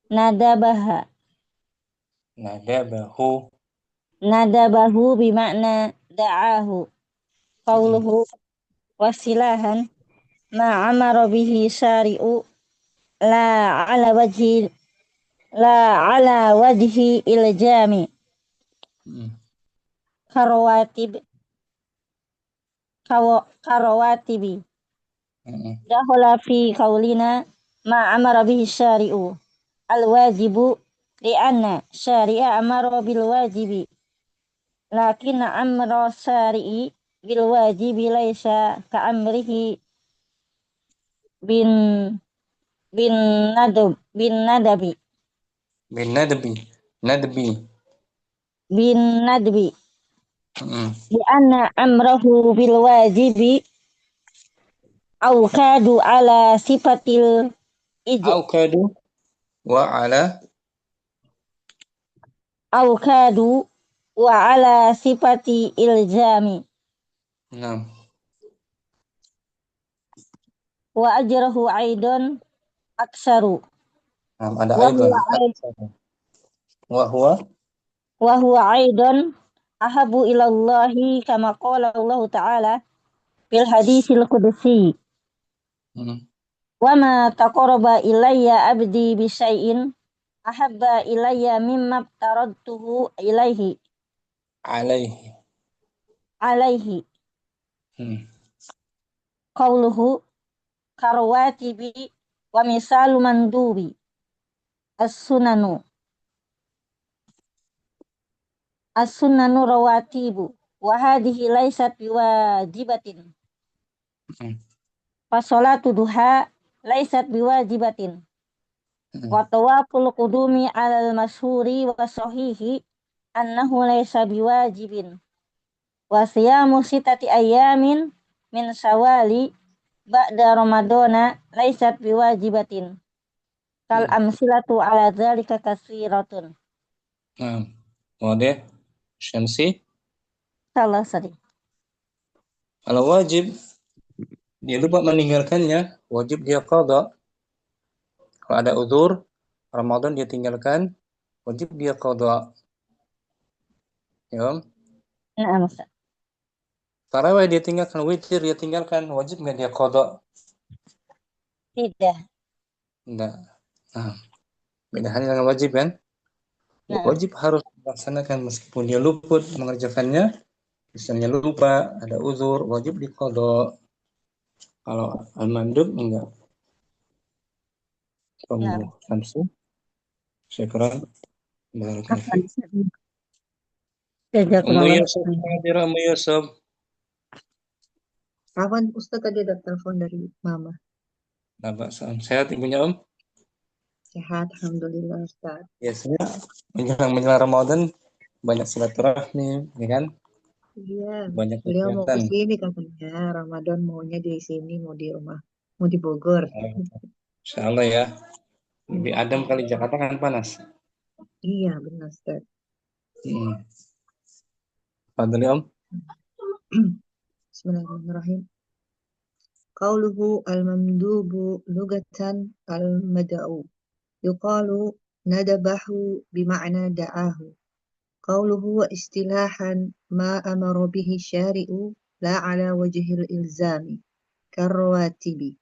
Nadabaha. Nadabahu. Nadabahu bima'na da'ahu. Qauluhu wasilahan ma amara bihi syari'u la ala wajhi iljami karawatibi dahola fi qaulina ma amara bihi syari'u al-wajibu li'anna syari'a amara bil wajibi lakin amra syari'i bil wajibi laisa ka amrihi bin nadabi bin nadbi di anna amrahu bil wajibi awkadu ala sifatil awkadu wa ala sifati iljami wa ajrahu aidan aksaru ada aidan wa huwa aidan ahabu ilallahi kama qala Allah ta'ala fil hadisil qudsi wa ma taqarraba ilayya abdi bi syai'in ahabba ilayya mimma taradtuhu alaihi qauluhu karawatibi wa misalu mandubi as-sunanu. As-sunanu rawatibu. Wa hadhihi laysat biwajibatin. Fasolatu duha laysat biwajibatin. Wa tawaful qudumi alal masyhuri wa sahihi annahu laysa biwajibin. Wa siyamu sitati ayamin min sawali ba'da ramadana laysat biwajibatin. Kal amsilatu ala dzalika katsiratun. Wadah Syamsi. Salah tadi. Kalau wajib dia lupa meninggalkannya, wajib dia qada. Kalau ada uzur Ramadan dia tinggalkan, wajib dia qada. Ya. Nah, Ustaz. Tarawih dia tinggalkan, witir dia tinggalkan, wajib nggak dia qada? Tidak. Enggak. Nah, beda halnya dengan wajib kan? Nah. Wajib harus dilaksanakan meskipun dia luput mengerjakannya. Misalnya lupa, ada uzur, wajib diqada. Kalau al-mandub enggak. Kamu Samsu. Syukran. Ummu Yusuf, hadir Ummu Yusuf. Kawan Ustaz tadi ada telepon dari Mama. Sehat ibunya Om? Sehat, Alhamdulillah Ustaz. Biasanya menjelang Ramadan banyak silaturahmi, ya kan? Iya, Banyak beliau mau ke kegiatan. sini katanya. Ramadan maunya di sini, mau di rumah, mau di Bogor. Insya Allah ya. Lebih adem kali Jakarta kan panas. Iya, benar Ustaz. Fadli Om. Bismillahirrahmanirrahim. Qauluhu al-mamdubu lugatan al-mad'u. Yuqalu nadabahu bima'na da'ahu. Qauluhu wa istilahan ma amara bihi syari'u la ala wajhil ilzami karrawatibi.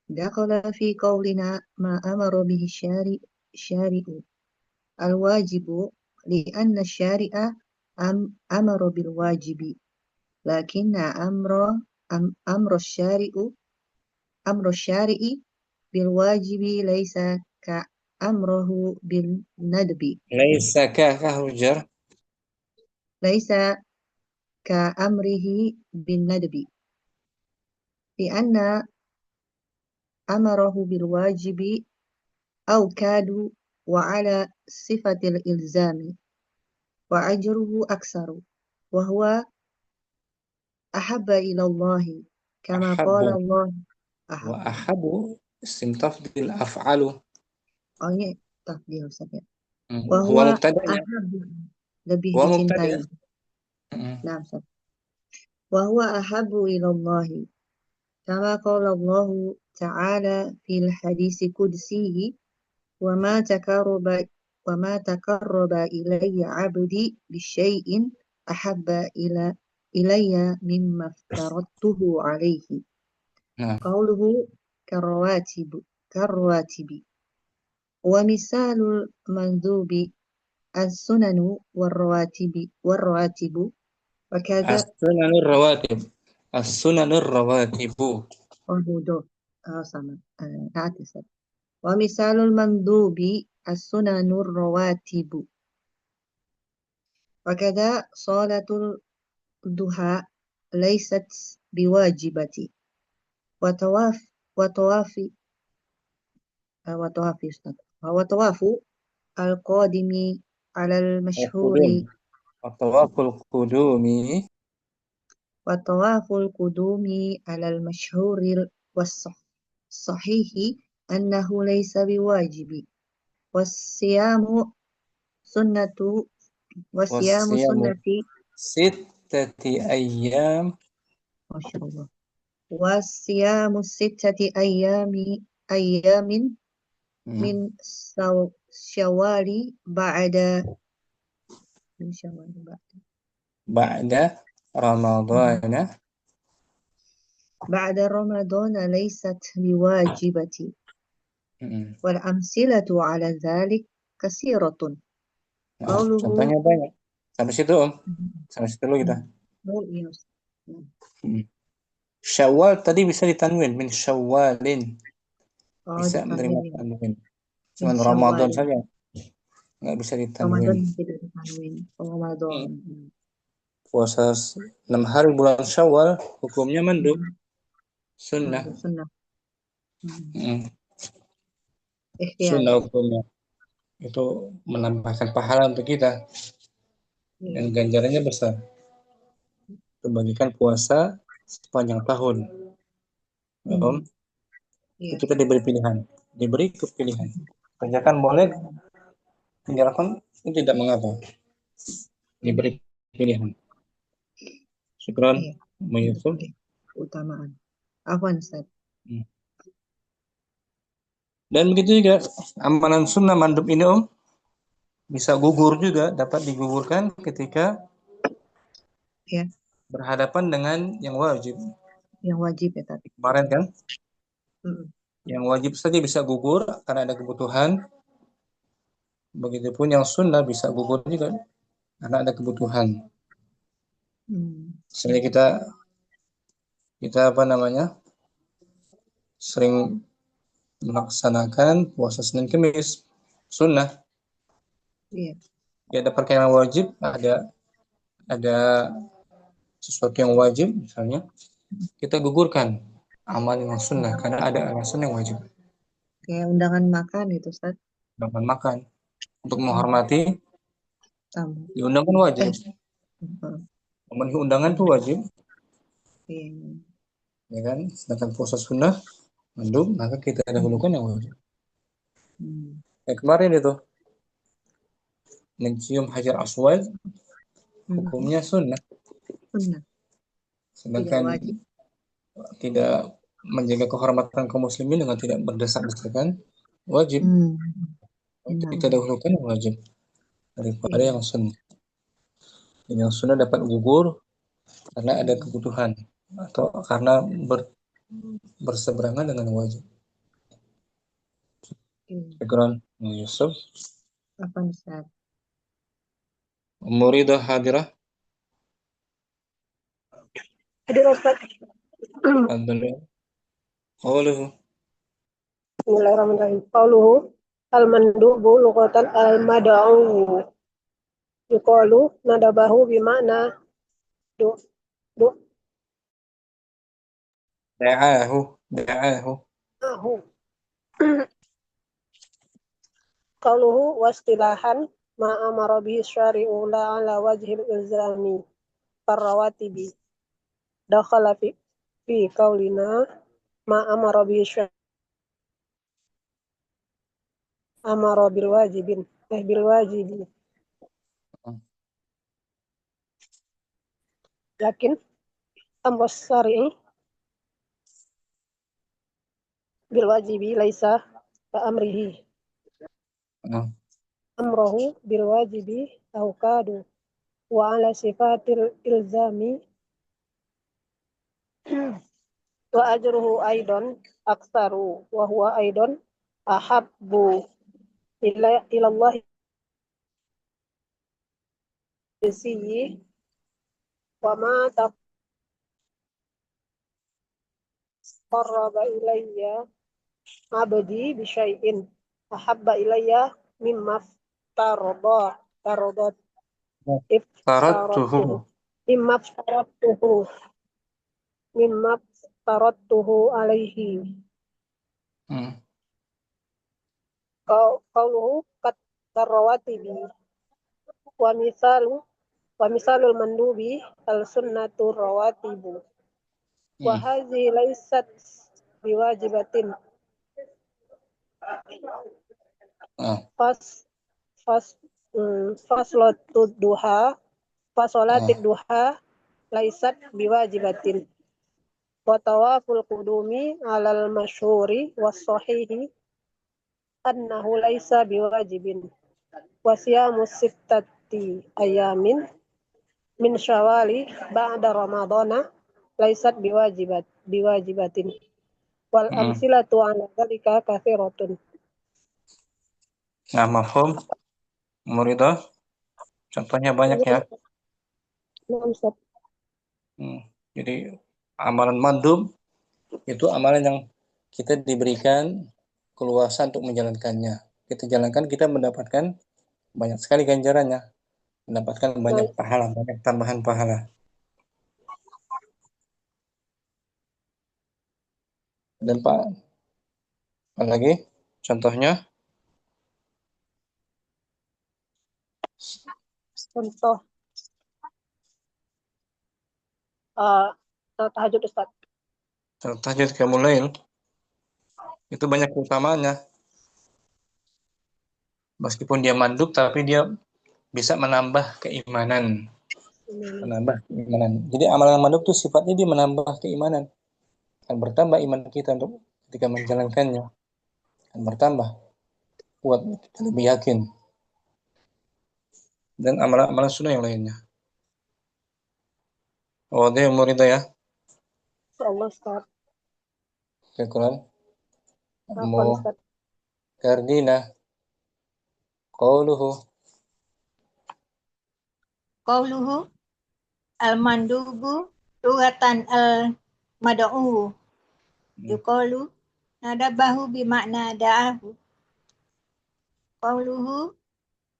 Dakhala fi qawlina ma amara bihi syari'u al-wajibu li'anna syari'a amara bil wajibi lakinna amra syari'i bil wajibi laisa ka amrahu bil nadbi. Laisa ka hujar. Laisa ka amrihi bin nadbi. Li'anna amarahu bil wajibi aw kadu wa ala sifatil ilzami wa ajruhu aksaru wa huwa ahabba ila Allahi kama qala Allah wa ahabu isim tafdil af'alu. Oh ini tafdil Ustaz ya. Wa huwa lebih dicintai. Nah, Ustaz. Wa huwa ahabbu ila Allahi kama qala Allah ta'ala fil hadisi qudsihi wa ma takarraba ilayya 'abdi bi syai'in ahabba ilayya mimma aftaradtuhu 'alaihi. Qauluhu karrawatibi. Wa misalul mandhubi as-sunanu warrawatibu wa kadza as-sunanur rawatibu. Sama. Wa misalul mandhubi as-sunanur rawatibu. Wa kadza salatul duha laysat biwajibati. Wa tawafu al-qadimi alal mashhuri wa tawaful qudumi alal mashhuri was-sahihi annahu laysa biwajibi was-siyamu sunnati sittati ayyam masyaallah was-siyamu sittati ayyamin min syawali ba'da ramadana laysat biwajibati wal amsilatu ala dzalik kasiratun. Contohnya banyak. Sampai situ Om. Sampai situ dulu kita. Syawal tadi bisa ditanwin min syawalin. Bisa menerima tanwin. Cuma Ramadan saja nggak bisa Ramadan ditanwin. tidak ditanwin. Ramadan. Puasa 6 hari bulan Syawal hukumnya mandub, sunnah. Sunnah. Ikhtiar. Sunnah hukumnya itu menambahkan pahala untuk kita dan ganjarannya besar. Membagikan puasa sepanjang tahun. Itu kita diberi pilihan, diberi kepilihan. Kerjakan boleh, tinggalkan itu tidak mengapa. Diberi pilihan. Syukran, Yusuf. Utamaan. Afwan, Ustaz. Dan begitu juga amalan sunnah mandub ini bisa gugur juga, dapat digugurkan ketika berhadapan dengan yang wajib. Yang wajib ya tadi. Kemarin kan? Yang wajib saja bisa gugur karena ada kebutuhan. Begitupun yang sunnah bisa gugur juga karena ada kebutuhan. Misalnya kita sering melaksanakan puasa Senin Kemis sunnah. Ada perkara yang wajib, ada sesuatu yang wajib misalnya, kita gugurkan amal yang sunnah karena ada alasan yang wajib. Kayak undangan makan itu, Ustaz. Undangan makan untuk menghormati tamu. Diundang kan wajib. Memenuhi undangan itu wajib. Ya kan? Sedangkan puasa sunnah mandub, maka kita dahulukan yang wajib. Kemarin itu mencium hajar aswad hukumnya sunnah. Sedangkan tidak menjaga kehormatan kaum muslimin dengan tidak berdesak-desakan wajib. Kita dahulukan yang wajib daripada yang sunnah. Yang sunnah dapat gugur karena ada kebutuhan atau karena berseberangan dengan wajib. Syukran, Yusuf. Apa Ustaz? Muridah hadirah. Hadir Ustaz. Alhamdulillah. Qauluhu. Bismillahirrahmanirrahim. Qauluhu al-mandubu lughatan al-mad'u. Yuqalu nadabahu bima'na da'ahu. Qauluhu wastilahan ma amara bihi syari'u la ala wajhil ilzami karrawatibi. Dakhala fi qaulina ma amara bihi syari'u amara bil wajibi. Lakin amr syari'i bil wajibi laisa ka amrihi. Amrahu bil wajibi awkadu wa ala sifatil ilzami wa ajruhu aidan aksaru wa huwa aidan ahabbu ila Allah bisiyi wa ma taqarraba ilayya abdi bi syai'in ahabba ilayya mimma tarodat mimma tarattuhu alaihi. Qauluhu kat tarawatibi wa misalul mandubi al sunnatu rawatibu wa hazi laysat biwajibatin faslatud duha laysat biwajibatin wa tawaful qudumi alal masyhuri was sahihi annahu laysa biwajibin wa siyamu sittati ayamin min syawali ba'da ramadana laysat biwajibatin wal amsilatu ala dzalika katsiratun. Nah, mafhum. Muridah. Contohnya banyak ya. Jadi amalan mandub itu amalan yang kita diberikan keluasan untuk menjalankannya. kita jalankan, kita mendapatkan banyak sekali ganjarannya, mendapatkan banyak pahala, banyak tambahan pahala. Dan Pak, apa lagi contohnya? Contoh tahajud Ustaz. Tahajud qiyamul lail itu banyak keutamaannya. Meskipun dia mandub, tapi dia bisa menambah keimanan. Jadi amalan mandub itu sifatnya dia menambah keimanan. Akan bertambah iman kita untuk ketika menjalankannya. Akan bertambah kuat, kita lebih yakin. Dan amalan-amalan sunnah yang lainnya. Oh, dia murid ya. Allah Ustaz. Syukran. Afwan Ustaz. Kardina. Qauluhu al-mandubu lughatan al-mad'u yuqalu nadabahu bimakna da'ahu. Qauluhu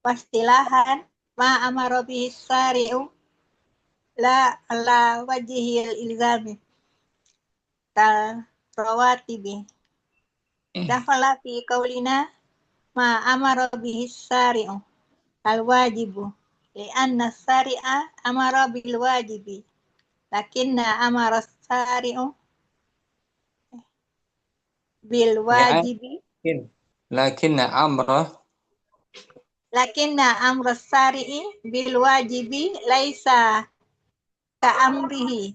wastilahan ma amara bihi syari'u la ala wajhil ilzami kal rawatibi. Dakhala fi qaulina ma amara bihi syari'u al wajibu li'anna syari'a amara bil wajibi lakinna amara syari'u bil wajibi lakinna amra syari'i bil wajibi laisa ka amrihi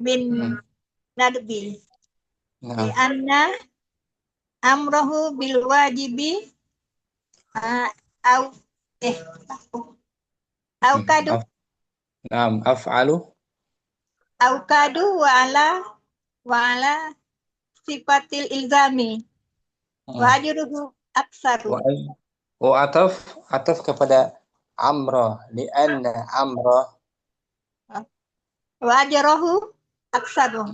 bin nadbi li'anna amrahu bil wajibi au kadu af'alu wa ala sifatil ilzami wa ajruhu aksaru wa ataf kepada amra li'anna amra wa ajruhu aksaru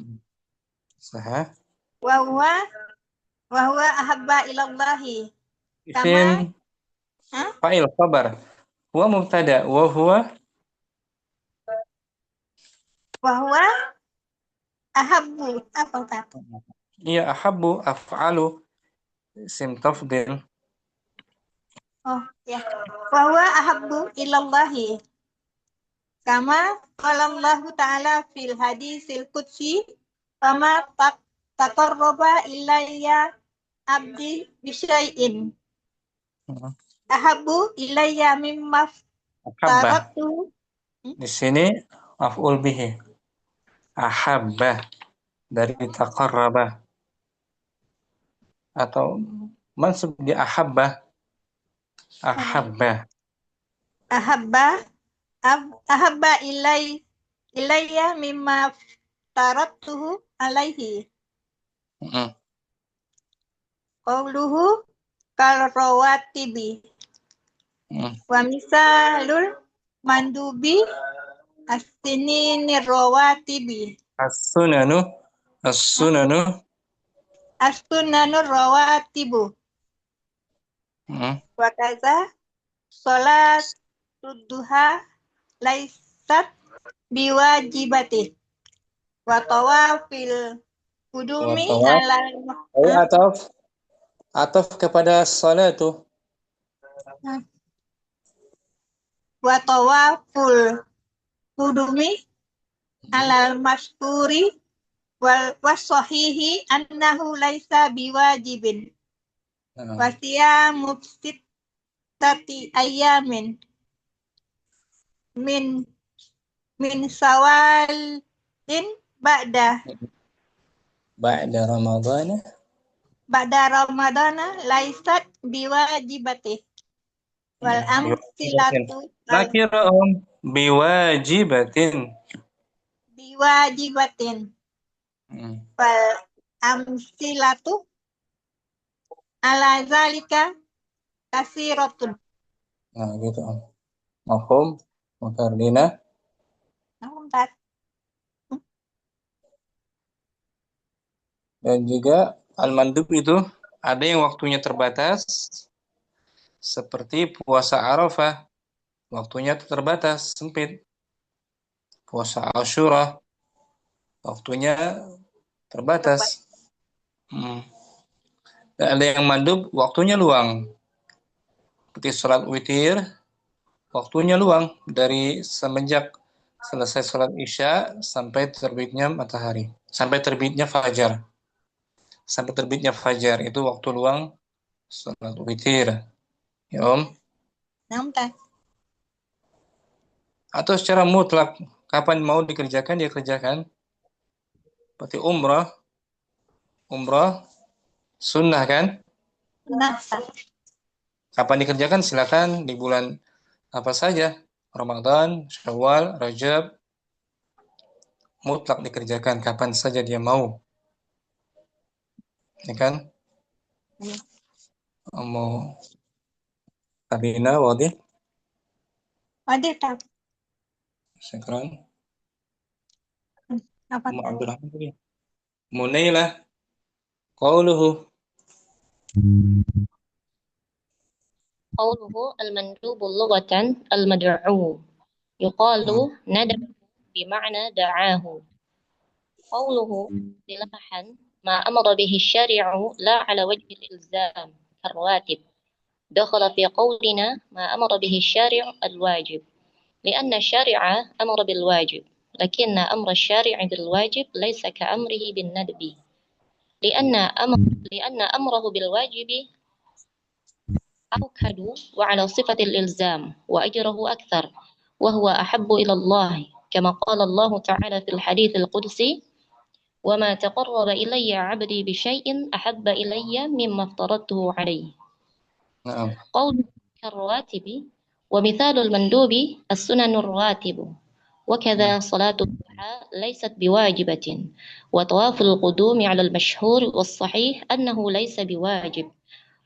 sah wa huwa ahabba ilallahi isim fa'il khabar huwa mubtada wa huwa ahabbu apa iya ahabbu af'alu isim tafdil ya wa huwa ahabbu ilallahi kama qala Allah ta'ala fil hadisil qudsi fama taqarraba ilayya abdi bisyai'in ahabbu ilayya mimma taratu. Di sini maf'ul bihi ahabba dari taqarraba atau mansub di ahabba ilayya mimma taratuhu alaihi. Qauluhu kal rawatibi wa misalul mandubi as-sinini rawatibi as-sunanu rawatibu wa kaza sholatud duha laisat biwajibati wa tawafil qudumi ala ataf kepada salatu wa tawaful qudumi alal maskuri wal wasahihi annahu laisa biwajibin wasiya mubsittati ayamin min sawalin ba'da ramadana laisat biwajibati wal amsilatu nakirahum biwajibatin wal amsilatu ala zalika kasiratun. Nah gitu mafhum Kardina. Dan juga al-mandub itu ada yang waktunya terbatas, Seperti puasa Arafah, waktunya terbatas, sempit. Puasa Asyura, waktunya terbatas. Dan ada yang mandub, waktunya luang. Seperti sholat witir, waktunya luang dari semenjak selesai sholat isya sampai terbitnya matahari, sampai terbitnya fajar. Sampai terbitnya fajar itu waktu luang sholat witir. Ya Om? Atau secara mutlak, kapan mau dikerjakan, dia kerjakan. Seperti umrah sunnah kan? Kapan dikerjakan silakan, di bulan apa saja, Ramadan, Syawal, Rajab, mutlak dikerjakan kapan saja dia mau. Ya kan? Mau Karina, wadih? Wadih, tak. Syukran. Apa Mau Abdurrahman tadi. Munailah. Qauluhu. قوله المندوب لغة المدعو يقال ندب بمعنى دعاه. قوله اصطلاحا ما أمر به الشارع لا على وجه الإلزام كالرواتب دخل في قولنا ما أمر به الشارع الواجب لأن الشارع أمر بالواجب لكن أمر الشارع بالواجب ليس كأمره بالندب لأن أمره بالواجب أوكد وعلى صفة الإلزام وأجره أكثر وهو أحب إلى الله كما قال الله تعالى في الحديث القدسي وما تقرب إلي عبدي بشيء أحب إلي مما افترضته عليه. نعم. قول كالرواتب ومثال المندوب السنن الرواتب وكذا صلاة الضحى ليست بواجبة وطواف القدوم على المشهور والصحيح أنه ليس بواجب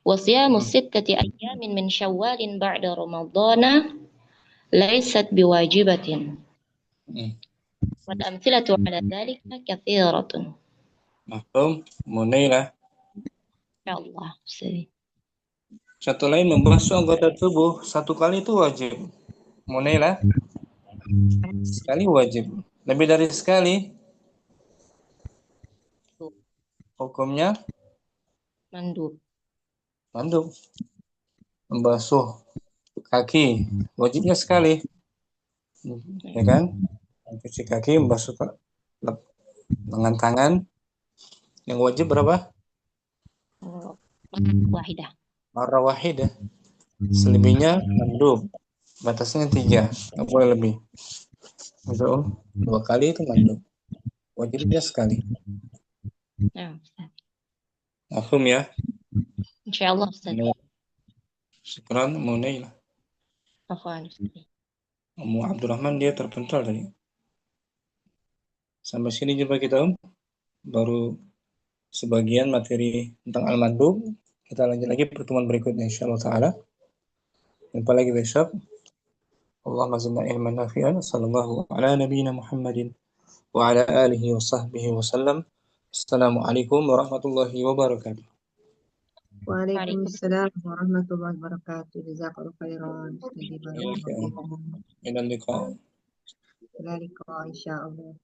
وصيام 6 أيام من شوال بعد رمضان ليست بواجبة والأمثلة على ذلك كثيرة. Mahfum, Munailah. Ya Allah. Satu lain membasuh anggota tubuh satu kali itu wajib. Munailah. Sekali wajib. Lebih dari sekali hukumnya mandub. Membasuh kaki wajibnya sekali, ya kan? Cuci kaki, membasuh lengan tangan. Yang wajib berapa? Marrah wahidah. Selebihnya mandub. Batasnya 3, nggak boleh lebih. Betul? 2 kali itu mandub. Wajibnya sekali. Mahfum ya? Insyaallah Ustaz. Syukran, Munailah. Afwan. Ummu Abdurrahman dia terpental tadi. Sampai sini jumpa kita Om. Baru sebagian materi tentang al-mandub. Kita lanjut lagi pertemuan berikutnya insyaallah taala. Jumpa lagi besok. Allahumma zidna ilman nafi'an. Sallallahu ala nabiyyina Muhammadin wa ala alihi wa sahbihi wa sallam. Assalamualaikum warahmatullahi wabarakatuh. Waalaikumsalam warahmatullahi wabarakatuh. Jazakallahu khairan. Ila liqa. Ila liqa insyaallah.